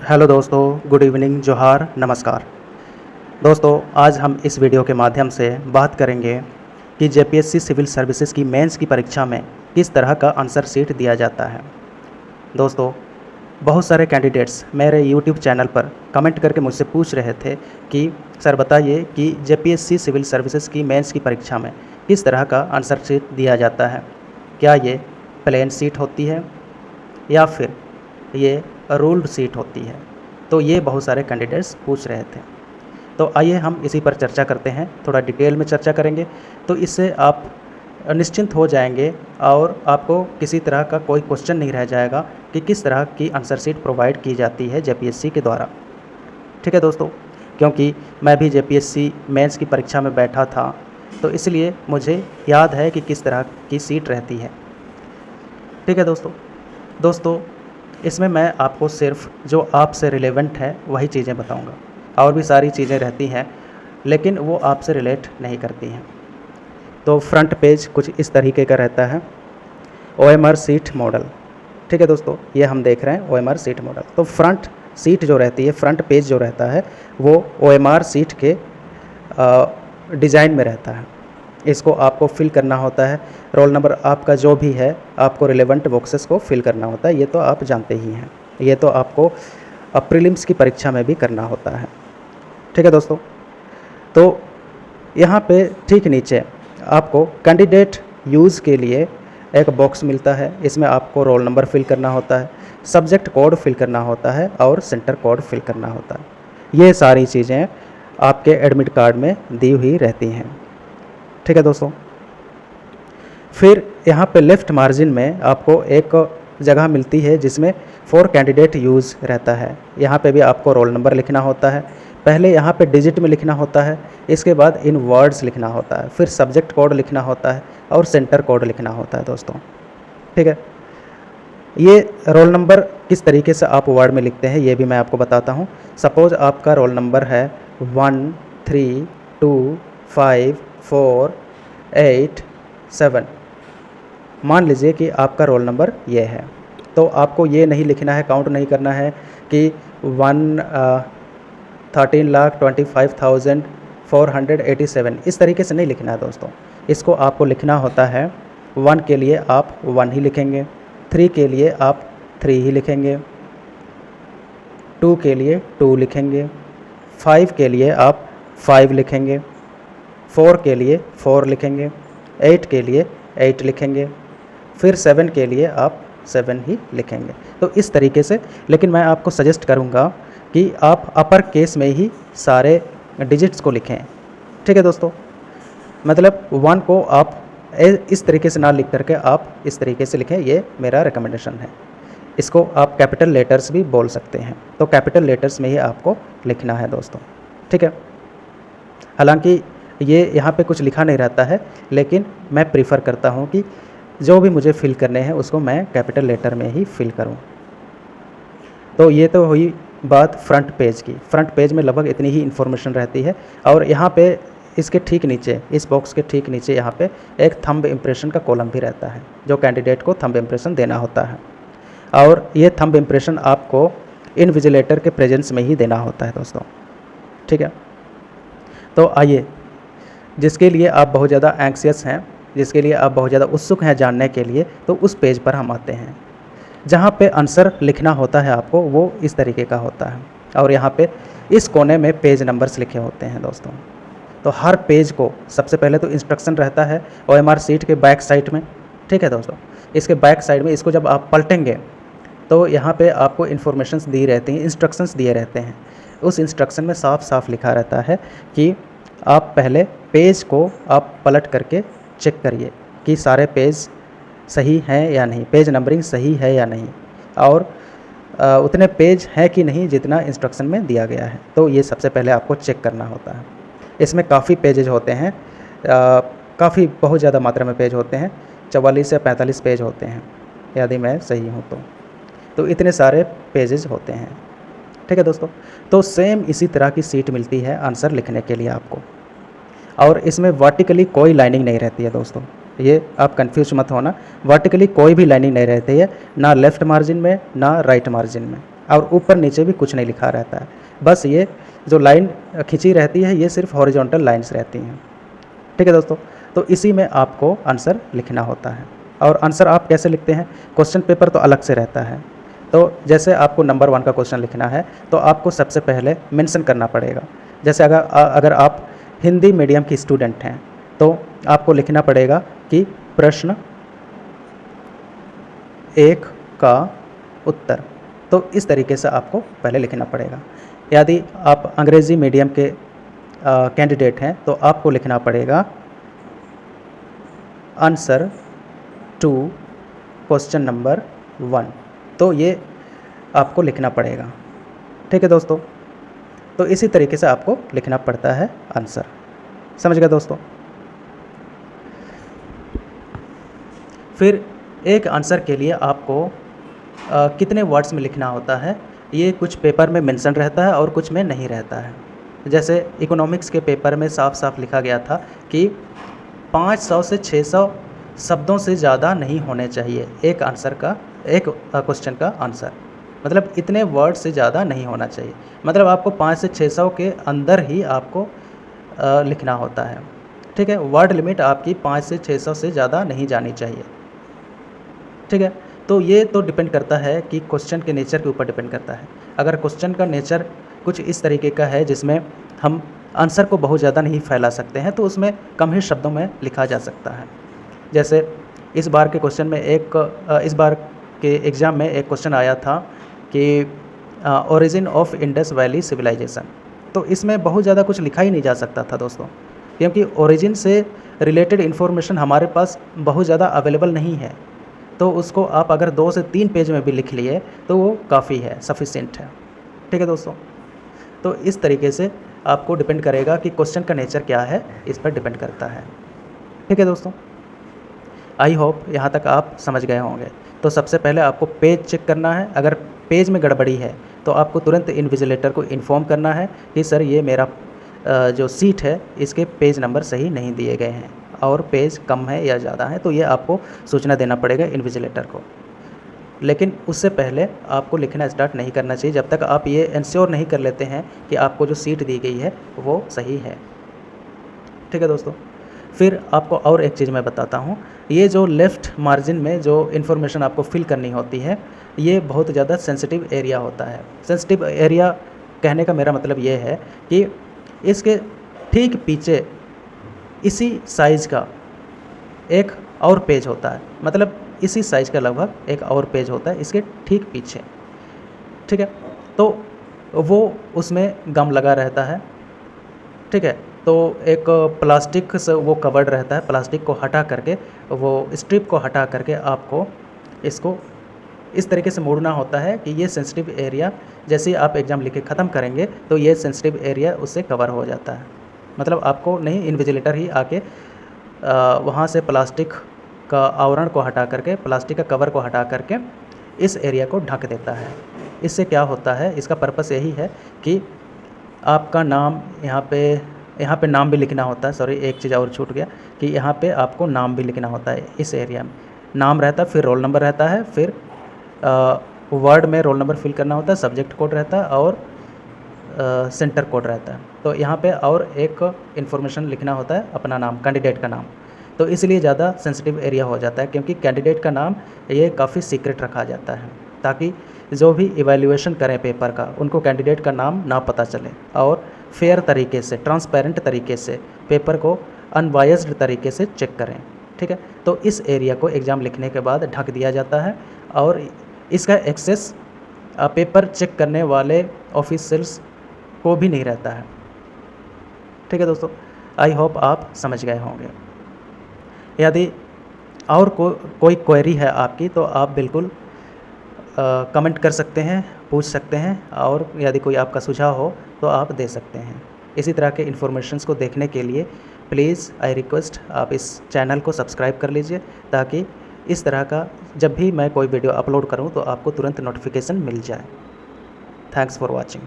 Hello दोस्तों, good evening, जोहार, नमस्कार। दोस्तों, आज हम इस वीडियो के माध्यम से बात करेंगे कि जेपीएससी सिविल सर्विसेज की मेंस की परीक्षा में किस तरह का आंसर शीट दिया जाता है। दोस्तों, बहुत सारे कैंडिडेट्स मेरे यूट्यूब चैनल पर कमेंट करके मुझसे पूछ रहे थे कि सर बताइए कि जेपीएससी सिविल सर्विसेज की मेंस की परीक्षा में किस तरह का आंसर शीट दिया जाता है। क्या ये प्लेन सीट होती है या फिर ये रूल्ड सीट होती है। तो ये बहुत सारे कैंडिडेट्स पूछ रहे थे। तो आइए हम इसी पर चर्चा करते हैं, थोड़ा डिटेल में चर्चा करेंगे, तो इससे आप निश्चिंत हो जाएंगे और आपको किसी तरह का कोई क्वेश्चन नहीं रह जाएगा कि किस तरह की आंसर शीट प्रोवाइड की जाती है जेपीएससी के द्वारा। ठीक है दोस्तों, क्योंकि मैं भी जेपीएससी मेंस की परीक्षा में बैठा था, तो इसलिए मुझे याद है कि किस तरह की सीट रहती है। ठीक है दोस्तों, इसमें मैं आपको सिर्फ जो आपसे रिलेवेंट है वही चीज़ें बताऊंगा। और भी सारी चीज़ें रहती हैं लेकिन वो आपसे रिलेट नहीं करती हैं। तो फ्रंट पेज कुछ इस तरीके का रहता है, ओएमआर सीट मॉडल। ठीक है दोस्तों, ये हम देख रहे हैं ओएमआर सीट मॉडल। तो फ्रंट सीट जो रहती है, फ्रंट पेज जो रहता है वो ओएमआर सीट के डिज़ाइन में रहता है। इसको आपको फिल करना होता है, रोल नंबर आपका जो भी है आपको रिलेवेंट बॉक्सेस को फिल करना होता है। ये तो आप जानते ही हैं, ये तो आपको प्रीलिम्स की परीक्षा में भी करना होता है। ठीक है दोस्तों, तो यहाँ पे ठीक नीचे आपको कैंडिडेट यूज़ के लिए एक बॉक्स मिलता है। इसमें आपको रोल नंबर फिल करना होता है, सब्जेक्ट कोड फिल करना होता है और सेंटर कोड फिल करना होता है। ये सारी चीज़ें आपके एडमिट कार्ड में दी हुई रहती हैं। ठीक है दोस्तों, फिर यहाँ पे लेफ़्ट मार्जिन में आपको एक जगह मिलती है जिसमें फॉर कैंडिडेट यूज़ रहता है। यहाँ पे भी आपको रोल नंबर लिखना होता है, पहले यहाँ पे डिजिट में लिखना होता है, इसके बाद इन वर्ड्स लिखना होता है, फिर सब्जेक्ट कोड लिखना होता है और सेंटर कोड लिखना होता है दोस्तों। ठीक है, ये रोल नंबर किस तरीके से आप वर्ड में लिखते हैं ये भी मैं आपको बताता हूँ। सपोज़ आपका रोल नंबर है 1 3 2 5 4 8 7। मान लीजिए कि आपका रोल नंबर ये है, तो आपको ये नहीं लिखना है, काउंट नहीं करना है कि 13,25,487 इस तरीके से नहीं लिखना है दोस्तों। इसको आपको लिखना होता है 1 के लिए आप 1 ही लिखेंगे, 3 के लिए आप 3 ही लिखेंगे, 2 के लिए 2 लिखेंगे, 5 के लिए आप 5 लिखेंगे, 4 के लिए 4 लिखेंगे, 8 के लिए 8 लिखेंगे, फिर 7 के लिए आप 7 ही लिखेंगे। तो इस तरीके से, लेकिन मैं आपको सजेस्ट करूंगा कि आप अपर केस में ही सारे डिजिट्स को लिखें। ठीक है दोस्तों, मतलब 1 को आप इस तरीके से ना लिख करके आप इस तरीके से लिखें, ये मेरा रिकमेंडेशन है। इसको आप कैपिटल लेटर्स भी बोल सकते हैं, तो कैपिटल लेटर्स में ही आपको लिखना है दोस्तों। ठीक है, हालांकि ये यहाँ पे कुछ लिखा नहीं रहता है, लेकिन मैं प्रीफर करता हूँ कि जो भी मुझे फिल करने हैं उसको मैं कैपिटल लेटर में ही फिल करूँ। तो ये तो हुई बात फ्रंट पेज की। फ्रंट पेज में लगभग इतनी ही इन्फॉर्मेशन रहती है। और यहाँ पे इसके ठीक नीचे, इस बॉक्स के ठीक नीचे यहाँ पे एक थंब इम्प्रेशन का कॉलम भी रहता है, जो कैंडिडेट को थंब इम्प्रेशन देना होता है। और ये थंब इम्प्रेशन आपको इनविजिलेटर के प्रेजेंस में ही देना होता है दोस्तों। ठीक है, तो आइए, जिसके लिए आप बहुत ज़्यादा एंक्सियस हैं, जिसके लिए आप बहुत ज़्यादा उत्सुक हैं जानने के लिए, तो उस पेज पर हम आते हैं जहाँ पे आंसर लिखना होता है आपको। वो इस तरीके का होता है और यहाँ पे इस कोने में पेज नंबर्स लिखे होते हैं दोस्तों। तो हर पेज को सबसे पहले तो इंस्ट्रक्शन रहता है ओएमआर सीट के बैक साइड में। ठीक है दोस्तों, इसके बैक साइड में इसको जब आप पलटेंगे तो यहाँ पे आपको इन्फॉर्मेशंस दी रहती हैं, इंस्ट्रक्शंस दिए रहते हैं। उस इंस्ट्रक्शन में साफ साफ लिखा रहता है कि आप पहले पेज को आप पलट करके चेक करिए कि सारे पेज सही हैं या नहीं, पेज नंबरिंग सही है या नहीं, और उतने पेज हैं कि नहीं जितना इंस्ट्रक्शन में दिया गया है। तो ये सबसे पहले आपको चेक करना होता है। इसमें काफ़ी पेजेज होते हैं, काफ़ी बहुत ज़्यादा मात्रा में पेज होते हैं, 44 से 45 पेज होते हैं यदि मैं सही हूँ तो इतने सारे पेजेज होते हैं। ठीक है दोस्तों, तो सेम इसी तरह की सीट मिलती है आंसर लिखने के लिए आपको। और इसमें वर्टिकली कोई लाइनिंग नहीं रहती है दोस्तों, ये आप कंफ्यूज मत होना। वर्टिकली कोई भी लाइनिंग नहीं रहती है, ना लेफ़्ट मार्जिन में ना राइट मार्जिन में। और ऊपर नीचे भी कुछ नहीं लिखा रहता है। बस ये जो लाइन खींची रहती है ये सिर्फ हॉरिजॉन्टल लाइंस रहती हैं। ठीक है दोस्तों, तो इसी में आपको आंसर लिखना होता है। और आंसर आप कैसे लिखते हैं, क्वेश्चन पेपर तो अलग से रहता है। तो जैसे आपको नंबर 1 का क्वेश्चन लिखना है तो आपको सबसे पहले मेंशन करना पड़ेगा। जैसे अगर आप हिंदी मीडियम की स्टूडेंट हैं तो आपको लिखना पड़ेगा कि प्रश्न 1 का उत्तर। तो इस तरीके से आपको पहले लिखना पड़ेगा। यदि आप अंग्रेज़ी मीडियम के कैंडिडेट हैं तो आपको लिखना पड़ेगा आंसर टू क्वेश्चन नंबर 1। तो ये आपको लिखना पड़ेगा। ठीक है दोस्तों, तो इसी तरीके से आपको लिखना पड़ता है आंसर। समझ गए दोस्तों। फिर एक आंसर के लिए आपको कितने वर्ड्स में लिखना होता है, ये कुछ पेपर में मेंशन रहता है और कुछ में नहीं रहता है। जैसे इकोनॉमिक्स के पेपर में साफ साफ लिखा गया था कि 500 से 600 शब्दों से ज़्यादा नहीं होने चाहिए एक क्वेश्चन का आंसर। मतलब इतने वर्ड से ज़्यादा नहीं होना चाहिए। मतलब आपको 5 से 600 के अंदर ही आपको लिखना होता है। ठीक है, वर्ड लिमिट आपकी 5 से 600 से ज़्यादा नहीं जानी चाहिए। ठीक है, तो ये तो डिपेंड करता है कि क्वेश्चन के नेचर के ऊपर डिपेंड करता है। अगर क्वेश्चन का नेचर कुछ इस तरीके का है जिसमें हम आंसर को बहुत ज़्यादा नहीं फैला सकते हैं तो उसमें कम ही शब्दों में लिखा जा सकता है। जैसे इस बार के क्वेश्चन में इस बार के एग्ज़ाम में एक क्वेश्चन आया था कि origin of Indus valley civilization. तो इसमें बहुत ज़्यादा कुछ लिखा ही नहीं जा सकता था दोस्तों, क्योंकि ओरिजिन से रिलेटेड इन्फॉर्मेशन हमारे पास बहुत ज़्यादा अवेलेबल नहीं है। तो उसको आप अगर 2 से 3 पेज में भी लिख लिए तो वो काफ़ी है, सफिशिएंट है। ठीक है दोस्तों, तो इस तरीके से आपको डिपेंड करेगा कि क्वेश्चन का नेचर क्या है, इस पर डिपेंड करता है। ठीक है दोस्तों, आई होप यहाँ तक आप समझ गए होंगे। तो सबसे पहले आपको पेज चेक करना है। अगर पेज में गड़बड़ी है तो आपको तुरंत इन्विजिलेटर को इन्फॉर्म करना है कि सर ये मेरा जो सीट है इसके पेज नंबर सही नहीं दिए गए हैं और पेज कम है या ज़्यादा है, तो ये आपको सूचना देना पड़ेगा इन्विजिलेटर को। लेकिन उससे पहले आपको लिखना स्टार्ट नहीं करना चाहिए जब तक आप ये इंश्योर नहीं कर लेते हैं कि आपको जो सीट दी गई है वो सही है। ठीक है दोस्तों, फिर आपको और एक चीज़ मैं बताता हूँ। ये जो लेफ़्ट मार्जिन में जो इन्फॉर्मेशन आपको फिल करनी होती है ये बहुत ज़्यादा सेंसिटिव एरिया होता है। सेंसिटिव एरिया कहने का मेरा मतलब ये है कि इसके ठीक पीछे इसी साइज़ का एक और पेज होता है। मतलब इसी साइज़ का लगभग एक और पेज होता है इसके ठीक पीछे। ठीक है, तो वो उसमें गम लगा रहता है। ठीक है, तो एक प्लास्टिक से वो कवर्ड रहता है। प्लास्टिक को हटा करके, वो स्ट्रिप को हटा करके आपको इसको इस तरीके से मोड़ना होता है कि ये सेंसिटिव एरिया जैसे ही आप एग्ज़ाम लिख के ख़त्म करेंगे तो ये सेंसिटिव एरिया उससे कवर हो जाता है। मतलब आपको नहीं, इन्विजिलेटर ही आके वहाँ से प्लास्टिक का आवरण को हटा करके, प्लास्टिक का कवर को हटा करके इस एरिया को ढक देता है। इससे क्या होता है, इसका पर्पस यही है कि आपका नाम यहाँ पे नाम भी लिखना होता है। सॉरी, एक चीज़ और छूट गया कि यहाँ पे आपको नाम भी लिखना होता है। इस एरिया में नाम रहता है, फिर रोल नंबर रहता है, फिर वर्ड में रोल नंबर फिल करना होता है, सब्जेक्ट कोड रहता है और सेंटर कोड रहता है। तो यहाँ पे और एक इन्फॉर्मेशन लिखना होता है, अपना नाम, कैंडिडेट का नाम। तो इसलिए ज़्यादा सेंसिटिव एरिया हो जाता है क्योंकि कैंडिडेट का नाम ये काफ़ी सीक्रेट रखा जाता है ताकि जो भी इवैल्यूएशन करें पेपर का उनको कैंडिडेट का नाम ना पता चले और फेयर तरीके से, ट्रांसपेरेंट तरीके से पेपर को अनबायस्ड तरीके से चेक करें। ठीक है, तो इस एरिया को एग्ज़ाम लिखने के बाद ढक दिया जाता है और इसका एक्सेस पेपर चेक करने वाले ऑफिशियल्स को भी नहीं रहता है। ठीक है दोस्तों, आई होप आप समझ गए होंगे। यदि और कोई क्वेरी है आपकी तो आप बिल्कुल कमेंट कर सकते हैं, पूछ सकते हैं, और यदि कोई आपका सुझाव हो तो आप दे सकते हैं। इसी तरह के इन्फॉर्मेशंस को देखने के लिए प्लीज़ आई रिक्वेस्ट आप इस चैनल को सब्सक्राइब कर लीजिए ताकि इस तरह का जब भी मैं कोई वीडियो अपलोड करूं तो आपको तुरंत नोटिफिकेशन मिल जाए। Thanks for watching.